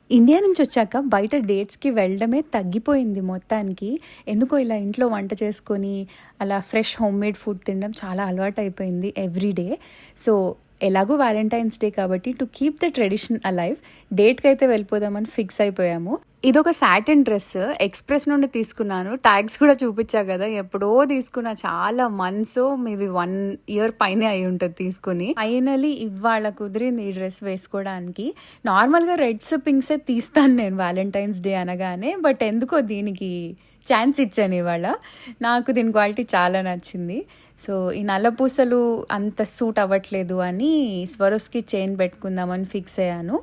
India నుంచి వచ్చాక బయట డేట్స్‌కి వెళ్ళడమే తగ్గిపోయింది మొత్తానికి. ఎందుకో ఇలా ఇంట్లో వంట చేసుకొని, అలా ఫ్రెష్ హోమ్‌మేడ్ ఫుడ్ తినడం చాలా అలవాటయిపోయింది ఎవ్రీ డే. సో, ఎలాగో వాలెంటైన్స్ డే కాబట్టి to keep the tradition alive డేట్‌కైతే వెళ్ళిపోదామని ఫిక్స్ అయిపోయాము. ఇదొక సాటిన్ డ్రెస్ ఎక్స్‌ప్రెస్ నుండి తీసుకున్నాను. ట్యాగ్స్ కూడా చూపిచ్చా గదా! ఎప్పుడో తీసుకున్నా. చాలా మంత్సో మేబీ 1 ఇయర్ పైనే అయ్యుంటది తీసుకొని. ఫైనలీ ఇవాళ కుదిరింది ఈ డ్రెస్ వేసుకోవడానికి. నార్మల్‌గా రెడ్స్, పింక్సే తీస్తాను నేను వాలెంటైన్స్ డే అనగానే. బట్ ఎందుకో దీనికి ఛాన్స్ ఇచ్చాను ఇవాళ. నాకు దీని క్వాలిటీ చాలా నచ్చింది. సో, ఈ నల్ల పూసలు అంత సూట్ అవ్వట్లేదు అని స్వరోస్‌కి చైన్ పెట్టుకుందామని ఫిక్స్ అయ్యాను.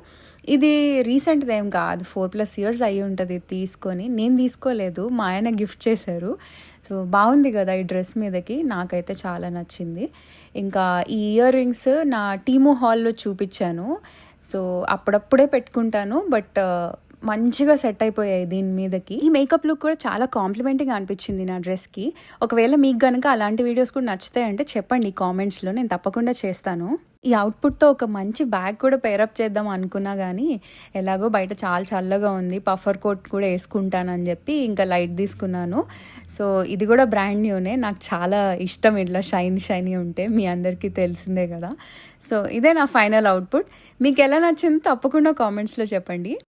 ఇది రీసెంట్‌దేం కాదు. 4+ ఇయర్స్ అయ్యి ఉంటది తీసుకొని. నేను తీసుకోలేదు. మా ఆయన గిఫ్ట్ చేశారు. సో, బావుంది గదా! ఈ డ్రెస్ మీదకి. నాకైతే చాలా నచ్చింది. ఇంకా ఈ ఇయర్ రింగ్స్ నా టీము హాల్‌లో చూపిచ్చాను. సో, అప్పుడప్పుడే పెట్టుకుంటాను. బట్ మంచిగా సెట్ అయిపోయాయి దీని మీదకి. ఈ మేకప్ లుక్ కూడా చాలా కాంప్లిమెంటింగ్‌గా అనిపించింది నా డ్రెస్‌కి. ఒకవేళ మీకు గనక అలాంటి వీడియోస్ కూడా నచ్చుతాయంటే చెప్పండి కామెంట్స్‌లో. నేను తప్పకుండా చేస్తాను. ఈ అవుట్‌పుట్‌తో ఒక మంచి బ్యాగ్ కూడా పేరప్ చేద్దాం అనుకున్నా గానీ, ఎలాగో బయట చాలా చల్లగా ఉంది. పఫర్ కోట్ కూడా యేసుకుంటానని జెప్పి ఇంకా లైట్ తీసుకున్నాను. సో, ఇది కూడా బ్రాండ్ న్యూనే. నాకు చాలా ఇష్టం ఇట్లా షైనీ ఉంటే. మీ అందరికీ తెలిసిందే గదా! సో, ఇదే నా ఫైనల్ అవుట్‌పుట్. మీకెలా నచ్చిందో తప్పకుండా కామెంట్స్‌లో చెప్పండి.